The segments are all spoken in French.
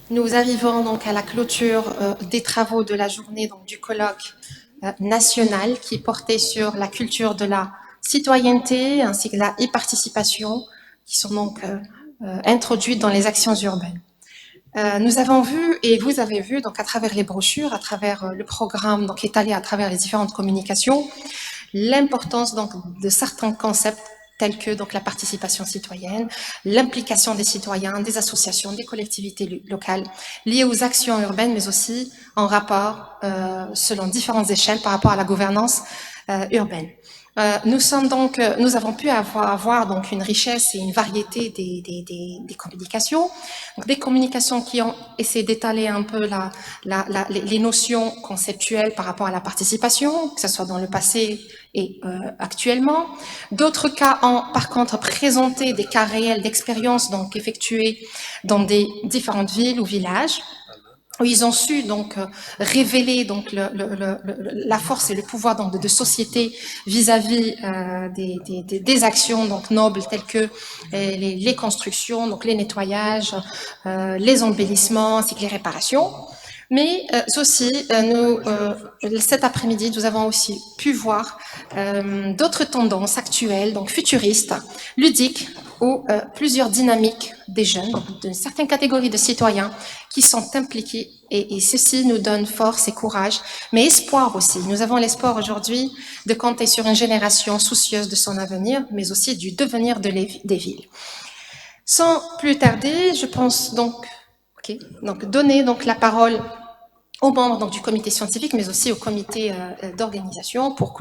Nous arrivons donc à la clôture des travaux de la journée donc, du colloque national qui portait sur la culture de la citoyenneté ainsi que la e-participation qui sont donc introduites dans les actions urbaines. Nous avons vu et vous avez vu donc à travers les brochures, à travers le programme donc étalé à travers les différentes communications, l'importance donc de certains concepts tels que donc la participation citoyenne, l'implication des citoyens, des associations, des collectivités locales liées aux actions urbaines, mais aussi en rapport selon différentes échelles par rapport à la gouvernance urbaine. Nous avons pu avoir donc une richesse et une variété des communications, donc des communications qui ont essayé d'étaler un peu les notions conceptuelles par rapport à la participation, que ce soit dans le passé et actuellement. D'autres cas ont par contre présenté des cas réels d'expérience donc effectués dans des différentes villes ou villages, où ils ont su donc révéler donc la force et le pouvoir donc de société vis-à-vis des actions donc nobles telles que les constructions, donc les nettoyages, les embellissements ainsi que les réparations. Mais aussi, cet après-midi, nous avons aussi pu voir d'autres tendances actuelles, donc futuristes, ludiques, ou plusieurs dynamiques des jeunes, donc d'une certaine catégorie de citoyens qui sont impliqués et ceci nous donne force et courage, mais espoir aussi. Nous avons l'espoir aujourd'hui de compter sur une génération soucieuse de son avenir, mais aussi du devenir des villes. Sans plus tarder, je pense donc donner donc la parole aux membres donc, du comité scientifique, mais aussi au comité d'organisation pour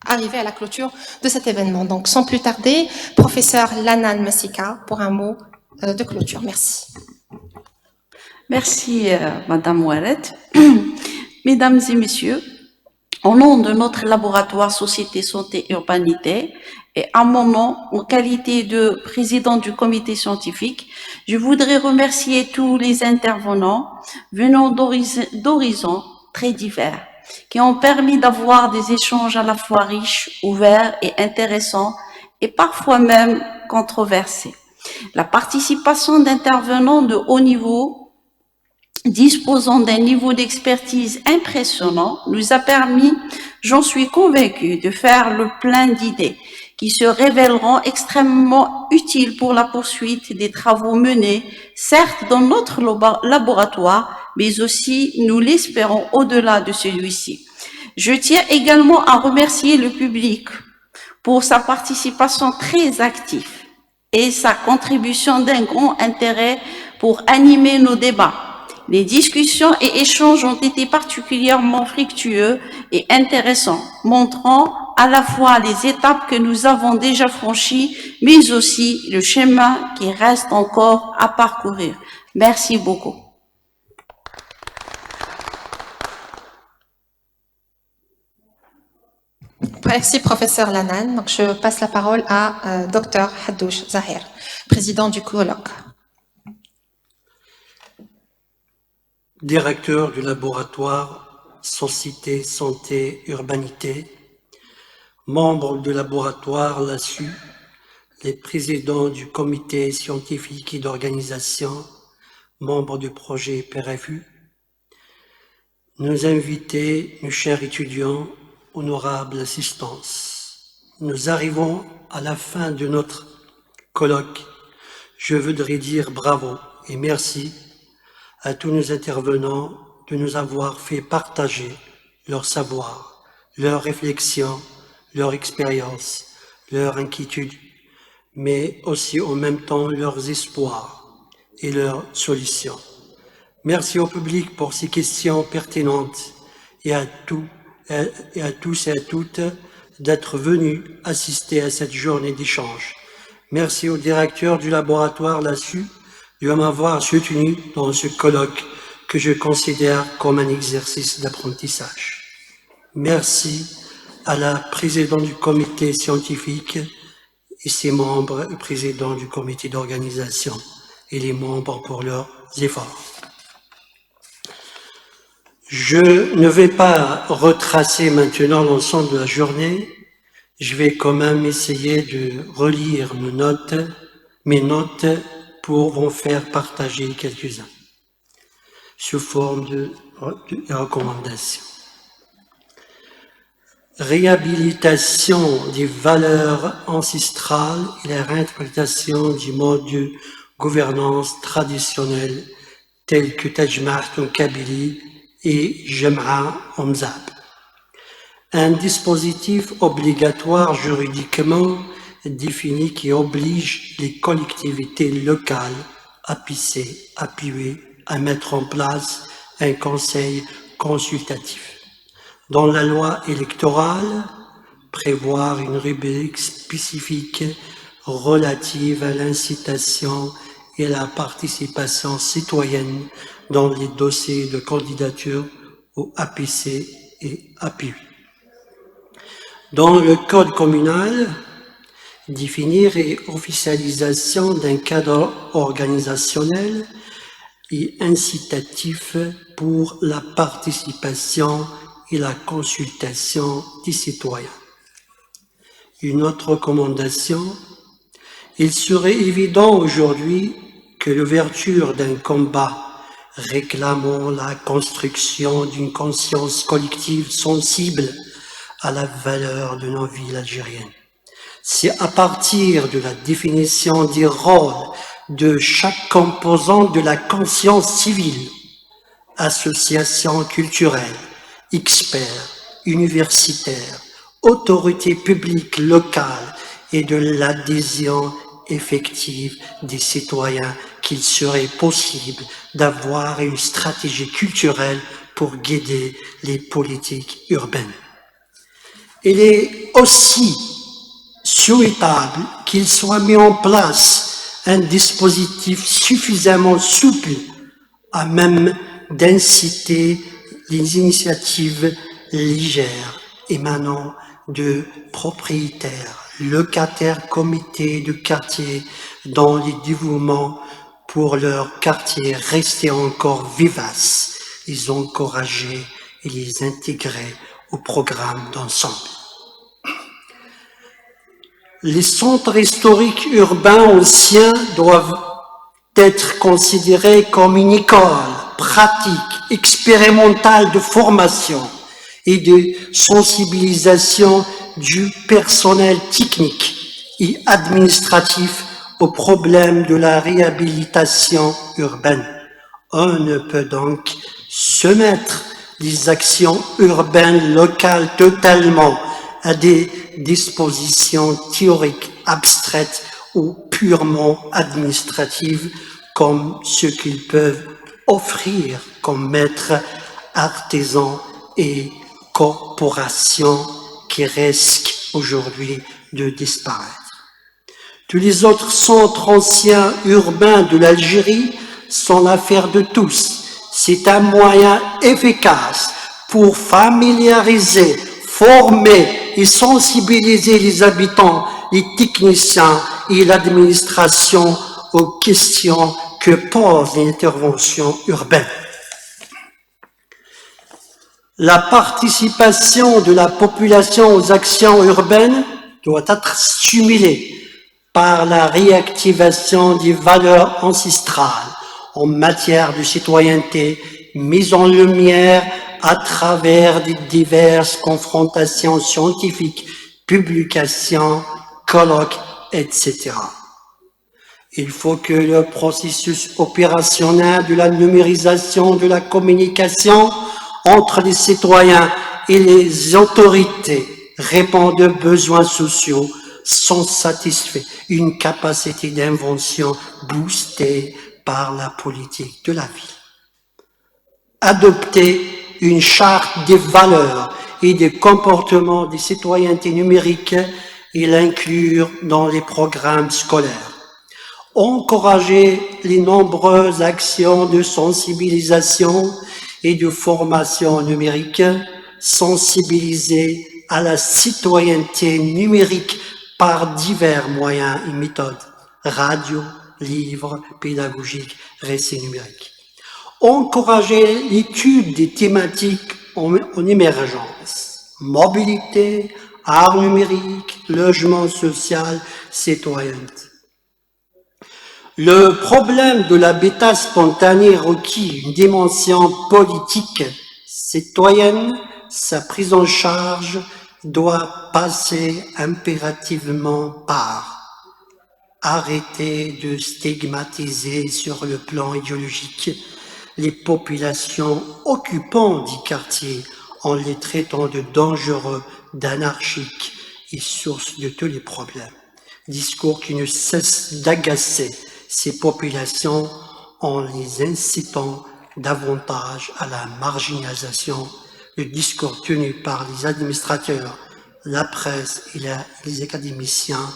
arriver à la clôture de cet événement. Donc, sans plus tarder, professeur Lanan Massika pour un mot de clôture. Merci. Merci, Madame Ouellet. Mesdames et messieurs, au nom de notre laboratoire Société, Santé, Urbanité, et à mon nom, en qualité de président du comité scientifique, je voudrais remercier tous les intervenants venant d'horizons très divers, qui ont permis d'avoir des échanges à la fois riches, ouverts et intéressants, et parfois même controversés. La participation d'intervenants de haut niveau disposant d'un niveau d'expertise impressionnant, nous a permis, j'en suis convaincue, de faire le plein d'idées qui se révéleront extrêmement utiles pour la poursuite des travaux menés, certes dans notre laboratoire, mais aussi, nous l'espérons, au-delà de celui-ci. Je tiens également à remercier le public pour sa participation très active et sa contribution d'un grand intérêt pour animer nos débats. Les discussions et échanges ont été particulièrement fructueux et intéressants, montrant à la fois les étapes que nous avons déjà franchies, mais aussi le chemin qui reste encore à parcourir. Merci beaucoup. Merci, professeur Lanan. Donc, je passe la parole à Dr Haddouche Zahir, président du colloque. Directeur du laboratoire Société, Santé, Urbanité, membre du laboratoire LASU, les présidents du comité scientifique et d'organisation, membres du projet PRFU, nos invités, nos chers étudiants, honorables assistance. Nous arrivons à la fin de notre colloque. Je voudrais dire bravo et merci à tous nos intervenants de nous avoir fait partager leur savoir, leurs réflexions, leur expérience, leurs inquiétudes, mais aussi en même temps leurs espoirs et leurs solutions. Merci au public pour ces questions pertinentes et à tous et à toutes d'être venus assister à cette journée d'échange. Merci au directeur du laboratoire LASU de m'avoir soutenu dans ce colloque que je considère comme un exercice d'apprentissage. Merci à la présidente du comité scientifique et ses membres, le président du comité d'organisation et les membres pour leurs efforts. Je ne vais pas retracer maintenant l'ensemble de la journée. Je vais quand même essayer de relire mes notes pour vous faire partager quelques-uns. sous forme de recommandations. Réhabilitation des valeurs ancestrales et la réinterprétation du mode de gouvernance traditionnel tel que Tajma'at en Kabylie et Jama'a en Mzab. Un dispositif obligatoire juridiquement défini qui oblige les collectivités locales appuyer à mettre en place un conseil consultatif. Dans la loi électorale, prévoir une rubrique spécifique relative à l'incitation et à la participation citoyenne dans les dossiers de candidature au APC et APU. Dans le code communal, définir et officialisation d'un cadre organisationnel et incitatif pour la participation et la consultation des citoyens. Une autre recommandation, il serait évident aujourd'hui que l'ouverture d'un combat réclamant la construction d'une conscience collective sensible à la valeur de nos villes algériennes. C'est à partir de la définition des rôles de chaque composant de la conscience civile, associations culturelles, experts, universitaires, autorités publiques locales et de l'adhésion effective des citoyens qu'il serait possible d'avoir une stratégie culturelle pour guider les politiques urbaines. Il est aussi souhaitable qu'il soit mis en place un dispositif suffisamment souple à même d'inciter les initiatives légères émanant de propriétaires, locataires, comités de quartier dont les dévouements pour leur quartier restaient encore vivaces, les encourager et les intégrer au programme d'ensemble. Les centres historiques urbains anciens doivent être considérés comme une école pratique, expérimentale de formation et de sensibilisation du personnel technique et administratif aux problèmes de la réhabilitation urbaine. On ne peut donc soumettre les actions urbaines locales totalement à des dispositions théoriques abstraites ou purement administratives comme ce qu'ils peuvent offrir comme maîtres artisans et corporations qui risquent aujourd'hui de disparaître. Tous les autres centres anciens urbains de l'Algérie sont l'affaire de tous. C'est un moyen efficace pour familiariser, former et sensibiliser les habitants, les techniciens et l'administration aux questions que pose l'intervention urbaine. La participation de la population aux actions urbaines doit être stimulée par la réactivation des valeurs ancestrales en matière de citoyenneté mise en lumière à travers des diverses confrontations scientifiques, publications, colloques, etc. Il faut que le processus opérationnel de la numérisation de la communication entre les citoyens et les autorités réponde aux besoins sociaux sont satisfaits, une capacité d'invention boostée par la politique de la ville. Adopter une charte des valeurs et des comportements de citoyenneté numérique et l'inclure dans les programmes scolaires. Encourager les nombreuses actions de sensibilisation et de formation numérique, sensibiliser à la citoyenneté numérique par divers moyens et méthodes, radio, livres pédagogiques, récits numériques. Encourager l'étude des thématiques en émergence, mobilité, art numérique, logement social, citoyenneté. Le problème de l'habitat spontané requiert une dimension politique citoyenne. Sa prise en charge doit passer impérativement par arrêter de stigmatiser sur le plan idéologique les populations occupant des quartiers en les traitant de dangereux, d'anarchiques et source de tous les problèmes. Discours qui ne cessent d'agacer ces populations en les incitant davantage à la marginalisation. Le discours tenu par les administrateurs, la presse et les académiciens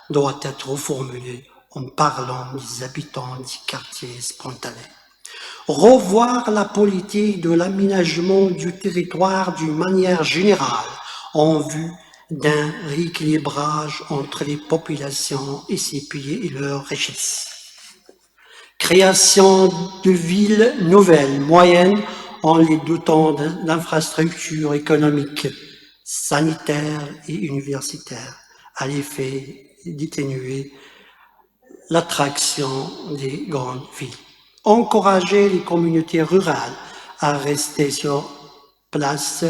doit être reformulé en parlant des habitants des quartiers spontanés. Revoir la politique de l'aménagement du territoire d'une manière générale en vue d'un rééquilibrage entre les populations et ses pays et leurs richesses. Création de villes nouvelles, moyennes, en les dotant d'infrastructures économiques, sanitaires et universitaires, à l'effet d'atténuer l'attraction des grandes villes. Encourager les communautés rurales à rester sur place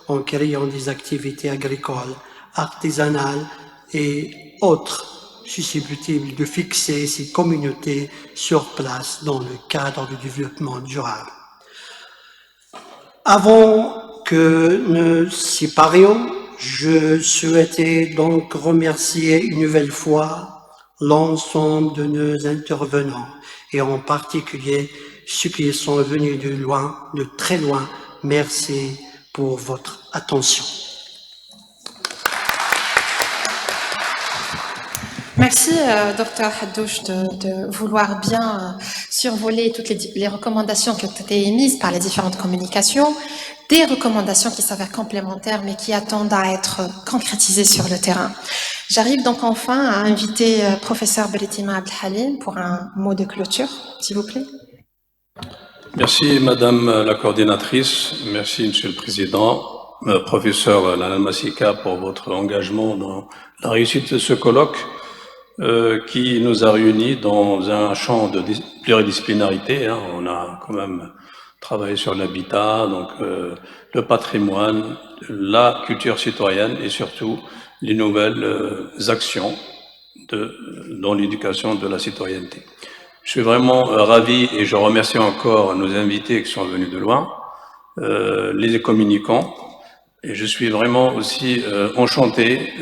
en créant des activités agricoles, artisanales et autres susceptibles de fixer ces communautés sur place dans le cadre du développement durable. Avant que nous séparions, je souhaitais donc remercier une nouvelle fois l'ensemble de nos intervenants et en particulier ceux qui sont venus de loin, de très loin. Merci pour votre attention. Merci, Dr Haddouche, de vouloir bien survoler toutes les recommandations qui ont été émises par les différentes communications, des recommandations qui s'avèrent complémentaires mais qui attendent à être concrétisées sur le terrain. J'arrive donc enfin à inviter professeur Beletima Abdelhalim pour un mot de clôture, s'il vous plaît. Merci Madame la coordinatrice, merci Monsieur le Président, professeur Lana Massika pour votre engagement dans la réussite de ce colloque qui nous a réunis dans un champ de pluridisciplinarité. On a quand même travaillé sur l'habitat, donc le patrimoine, la culture citoyenne et surtout les nouvelles actions dans l'éducation de la citoyenneté. Je suis vraiment ravi et je remercie encore nos invités qui sont venus de loin, les communicants, et je suis vraiment aussi enchanté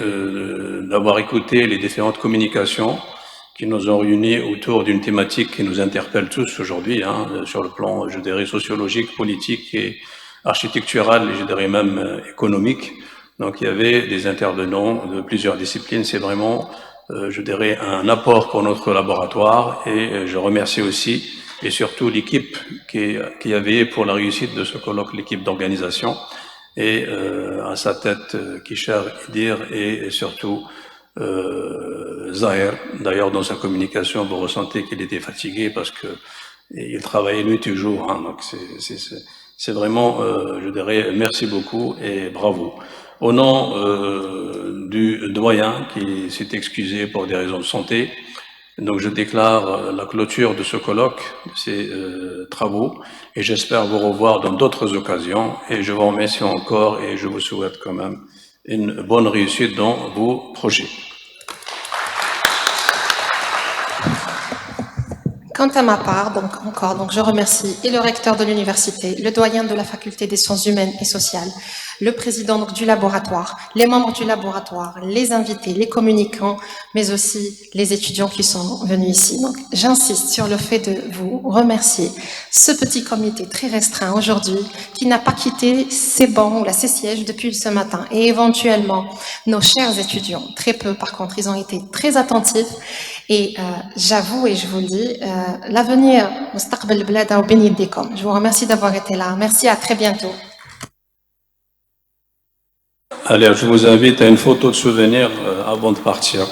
d'avoir écouté les différentes communications qui nous ont réunis autour d'une thématique qui nous interpelle tous aujourd'hui, sur le plan, je dirais, sociologique, politique et architectural, et je dirais même économique. Donc il y avait des intervenants de plusieurs disciplines, c'est vraiment je dirais, un apport pour notre laboratoire et je remercie aussi et surtout l'équipe qui avait pour la réussite de ce colloque, l'équipe d'organisation et à sa tête Kishar Idir et surtout Zahir. D'ailleurs, dans sa communication, vous ressentez qu'il était fatigué parce que il travaillait nuit et jour. Donc c'est vraiment, je dirais, merci beaucoup et bravo. Au nom du doyen qui s'est excusé pour des raisons de santé, donc je déclare la clôture de ce colloque, de ces travaux, et j'espère vous revoir dans d'autres occasions. Et je vous remercie encore et je vous souhaite quand même une bonne réussite dans vos projets. Quant à ma part, donc je remercie et le recteur de l'université, le doyen de la faculté des sciences humaines et sociales, le président donc, du laboratoire, les membres du laboratoire, les invités, les communicants, mais aussi les étudiants qui sont venus ici. Donc, j'insiste sur le fait de vous remercier ce petit comité très restreint aujourd'hui qui n'a pas quitté ses bancs ou ses sièges depuis ce matin et éventuellement nos chers étudiants, très peu par contre, ils ont été très attentifs et j'avoue et je vous le dis, l'avenir, je vous remercie d'avoir été là. Merci, à très bientôt. Allez, je vous invite à une photo de souvenir avant de partir.